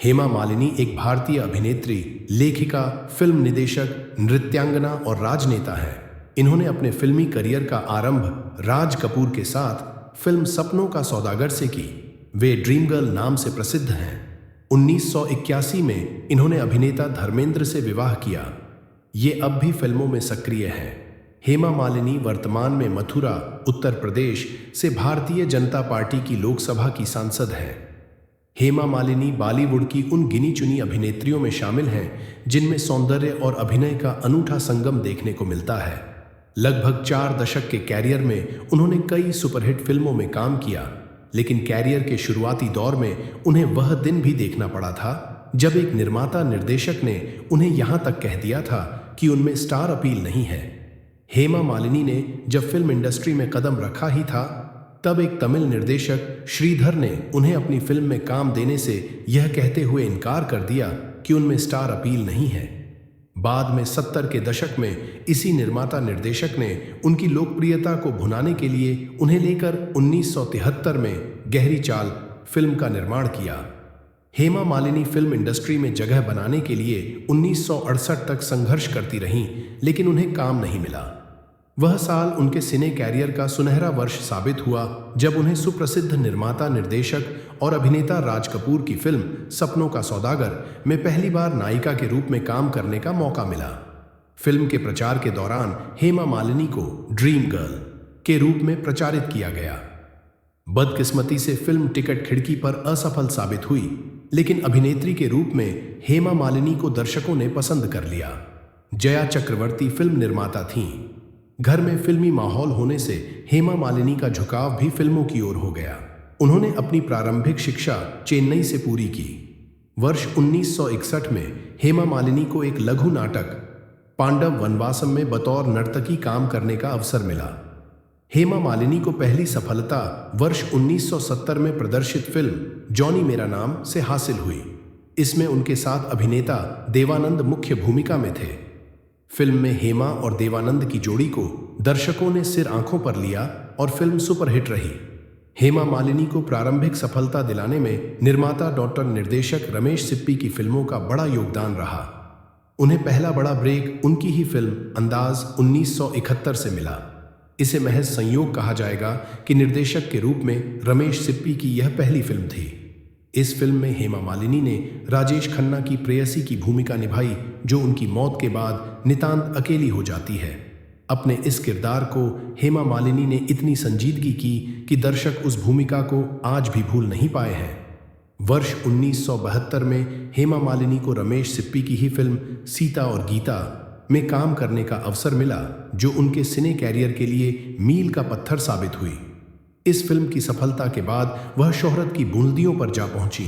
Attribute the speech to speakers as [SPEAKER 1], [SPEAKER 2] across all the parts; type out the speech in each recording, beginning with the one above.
[SPEAKER 1] हेमा मालिनी एक भारतीय अभिनेत्री, लेखिका, फिल्म निदेशक, नृत्यांगना और राजनेता हैं। इन्होंने अपने फिल्मी करियर का आरंभ राज कपूर के साथ फिल्म सपनों का सौदागर से की। वे ड्रीम गर्ल नाम से प्रसिद्ध हैं। 1981 में इन्होंने अभिनेता धर्मेंद्र से विवाह किया। ये अब भी फिल्मों में सक्रिय हैं। हेमा मालिनी वर्तमान में मथुरा, उत्तर प्रदेश से भारतीय जनता पार्टी की लोकसभा की सांसद हैं। हेमा मालिनी बॉलीवुड की उन गिनी चुनी अभिनेत्रियों में शामिल हैं जिनमें सौंदर्य और अभिनय का अनूठा संगम देखने को मिलता है। लगभग 4 दशक के कैरियर में उन्होंने कई सुपरहिट फिल्मों में काम किया, लेकिन कैरियर के शुरुआती दौर में उन्हें वह दिन भी देखना पड़ा था जब एक निर्माता निर्देशक ने उन्हें यहां तक कह दिया था कि उनमें स्टार अपील नहीं है। हेमा मालिनी ने जब फिल्म इंडस्ट्री में कदम रखा ही था, तब एक तमिल निर्देशक श्रीधर ने उन्हें अपनी फिल्म में काम देने से यह कहते हुए इनकार कर दिया कि उनमें स्टार अपील नहीं है। बाद में 70 के दशक में इसी निर्माता निर्देशक ने उनकी लोकप्रियता को भुनाने के लिए उन्हें लेकर 1973 में गहरी चाल फिल्म का निर्माण किया। हेमा मालिनी फिल्म इंडस्ट्री में जगह बनाने के लिए 1968 तक संघर्ष करती रहीं, लेकिन उन्हें काम नहीं मिला। वह साल उनके सिने कैरियर का सुनहरा वर्ष साबित हुआ जब उन्हें सुप्रसिद्ध निर्माता निर्देशक और अभिनेता राज कपूर की फिल्म सपनों का सौदागर में पहली बार नायिका के रूप में काम करने का मौका मिला। फिल्म के प्रचार के दौरान हेमा मालिनी को ड्रीम गर्ल के रूप में प्रचारित किया गया। बदकिस्मती से फिल्म टिकट खिड़की पर असफल साबित हुई, लेकिन अभिनेत्री के रूप में हेमा मालिनी को दर्शकों ने पसंद कर लिया। जया चक्रवर्ती फिल्म निर्माता थीं। घर में फिल्मी माहौल होने से हेमा मालिनी का झुकाव भी फिल्मों की ओर हो गया। उन्होंने अपनी प्रारंभिक शिक्षा चेन्नई से पूरी की। वर्ष 1961 में हेमा मालिनी को एक लघु नाटक पांडव वनवासम में बतौर नर्तकी काम करने का अवसर मिला। हेमा मालिनी को पहली सफलता वर्ष 1970 में प्रदर्शित फिल्म जॉनी मेरा नाम से हासिल हुई। इसमें उनके साथ अभिनेता देवानंद मुख्य भूमिका में थे। फिल्म में हेमा और देवानंद की जोड़ी को दर्शकों ने सिर आंखों पर लिया और फिल्म सुपरहिट रही। हेमा मालिनी को प्रारंभिक सफलता दिलाने में निर्माता डॉक्टर निर्देशक रमेश सिप्पी की फिल्मों का बड़ा योगदान रहा। उन्हें पहला बड़ा ब्रेक उनकी ही फिल्म अंदाज 1971 से मिला। इसे महज संयोग कहा जाएगा कि निर्देशक के रूप में रमेश सिप्पी की यह पहली फिल्म थी। इस फिल्म में हेमा मालिनी ने राजेश खन्ना की प्रेयसी की भूमिका निभाई, जो उनकी मौत के बाद नितांत अकेली हो जाती है। अपने इस किरदार को हेमा मालिनी ने इतनी संजीदगी की कि दर्शक उस भूमिका को आज भी भूल नहीं पाए हैं। वर्ष 1972 में हेमा मालिनी को रमेश सिप्पी की ही फिल्म सीता और गीता में काम करने का अवसर मिला, जो उनके सिने कैरियर के लिए मील का पत्थर साबित हुई। इस फिल्म की सफलता के बाद वह शोहरत की बुलंदियों पर जा पहुंची।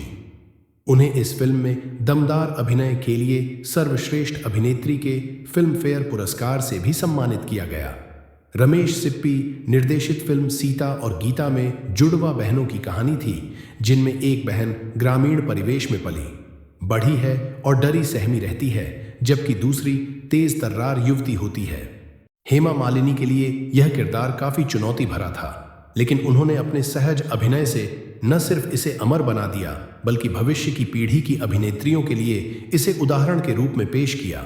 [SPEAKER 1] उन्हें इस फिल्म में दमदार अभिनय के लिए सर्वश्रेष्ठ अभिनेत्री के फिल्म फेयर पुरस्कार से भी सम्मानित किया गया। रमेश सिप्पी निर्देशित फिल्म सीता और गीता में जुड़वा बहनों की कहानी थी, जिनमें एक बहन ग्रामीण परिवेश में पली बढ़ी है और डरी सहमी रहती है, जबकि दूसरी तेज तर्रार युवती होती है। हेमा मालिनी के लिए यह किरदार काफी चुनौती भरा था, लेकिन उन्होंने अपने सहज अभिनय से न सिर्फ इसे अमर बना दिया, बल्कि भविष्य की पीढ़ी की अभिनेत्रियों के लिए इसे उदाहरण के रूप में पेश किया।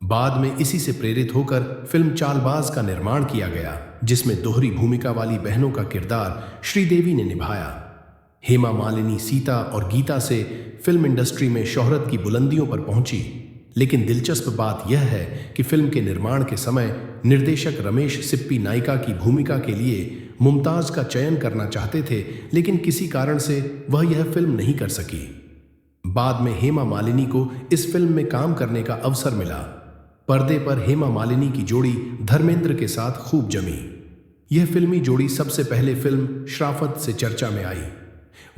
[SPEAKER 1] बाद में इसी से प्रेरित होकर फिल्म चालबाज का निर्माण किया गया, जिसमें दोहरी भूमिका वाली बहनों का किरदार श्रीदेवी ने निभाया। हेमा मालिनी सीता और गीता से फिल्म इंडस्ट्री में शोहरत की बुलंदियों पर पहुंची, लेकिन दिलचस्प बात यह है कि फिल्म के निर्माण के समय निर्देशक रमेश सिप्पी नायिका की भूमिका के लिए मुमताज का चयन करना चाहते थे, लेकिन किसी कारण से वह यह फिल्म नहीं कर सकी। बाद में हेमा मालिनी को इस फिल्म में काम करने का अवसर मिला। पर्दे पर हेमा मालिनी की जोड़ी धर्मेंद्र के साथ खूब जमी। यह फिल्मी जोड़ी सबसे पहले फिल्म शराफत से चर्चा में आई।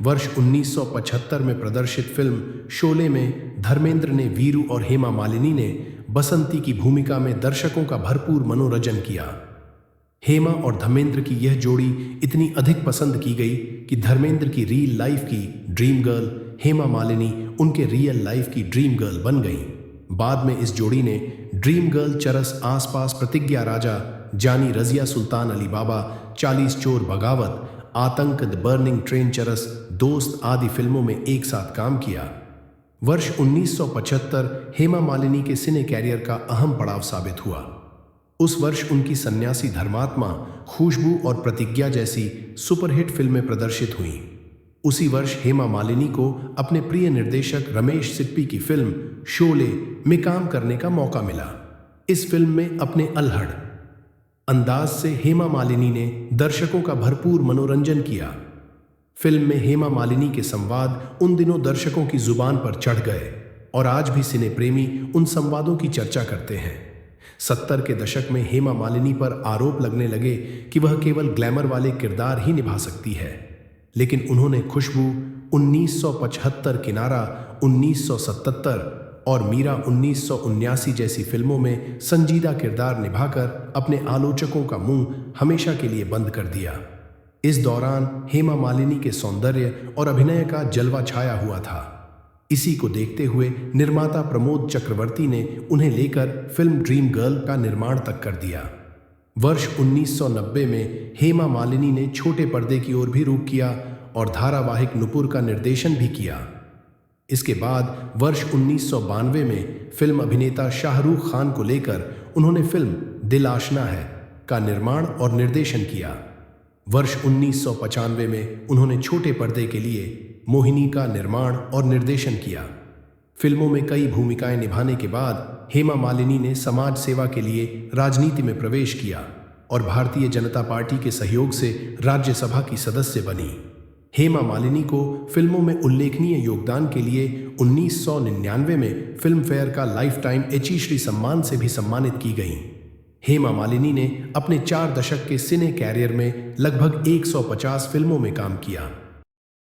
[SPEAKER 1] वर्ष 1975 में प्रदर्शित फिल्म शोले में धर्मेंद्र ने वीरू और हेमा मालिनी ने बसंती की भूमिका में दर्शकों का भरपूर मनोरंजन किया। हेमा और धर्मेंद्र की यह जोड़ी इतनी अधिक पसंद की गई कि धर्मेंद्र की रियल लाइफ की ड्रीम गर्ल हेमा मालिनी उनके रियल लाइफ की ड्रीम गर्ल बन गई। बाद में इस जोड़ी ने ड्रीम गर्ल चरस आसपास, प्रतिज्ञा राजा, जानी रजिया, सुल्तान अली बाबा, 40 चोर, बगावत, आतंक, द बर्निंग ट्रेन, चरस, दोस्त आदि फिल्मों में एक साथ काम किया। वर्ष 1975 हेमा मालिनी के सिने कैरियर का अहम पड़ाव साबित हुआ। उस वर्ष उनकी सन्यासी धर्मात्मा, खुशबू और प्रतिज्ञा जैसी सुपरहिट फिल्में प्रदर्शित हुईं। उसी वर्ष हेमा मालिनी को अपने प्रिय निर्देशक रमेश सिप्पी की फिल्म शोले में काम करने का मौका मिला। इस फिल्म में अपने अल्हड़ अंदाज से हेमा मालिनी ने दर्शकों का भरपूर मनोरंजन किया। फिल्म में हेमा मालिनी के संवाद उन दिनों दर्शकों की जुबान पर चढ़ गए और आज भी सिने प्रेमी उन संवादों की चर्चा करते हैं। 70 के दशक में हेमा मालिनी पर आरोप लगने लगे कि वह केवल ग्लैमर वाले किरदार ही निभा सकती है, लेकिन उन्होंने खुशबू 1975, किनारा 1977 और मीरा 1979 जैसी फिल्मों में संजीदा किरदार निभाकर अपने आलोचकों का मुंह हमेशा के लिए बंद कर दिया। इस दौरान हेमा मालिनी के सौंदर्य और अभिनय का जलवा छाया हुआ था। इसी को देखते हुए निर्माता प्रमोद चक्रवर्ती ने उन्हें लेकर फिल्म ड्रीम गर्ल का निर्माण तक कर दिया। वर्ष 1990 में हेमा मालिनी ने छोटे पर्दे की ओर भी रुख किया और धारावाहिक नुपुर का निर्देशन भी किया। इसके बाद वर्ष 1992 में फिल्म अभिनेता शाहरुख खान को लेकर उन्होंने फिल्म दिल आशना है का निर्माण और निर्देशन किया। वर्ष 1995 में उन्होंने छोटे पर्दे के लिए मोहिनी का निर्माण और निर्देशन किया। फिल्मों में कई भूमिकाएं निभाने के बाद हेमा मालिनी ने समाज सेवा के लिए राजनीति में प्रवेश किया और भारतीय जनता पार्टी के सहयोग से राज्यसभा की सदस्य बनी। हेमा मालिनी को फिल्मों में उल्लेखनीय योगदान के लिए 1999 में फिल्म फेयर का लाइफ टाइम एचीश्री सम्मान से भी सम्मानित की गईं। हेमा मालिनी ने अपने 4 दशक के सिने कैरियर में लगभग 150 फिल्मों में काम किया।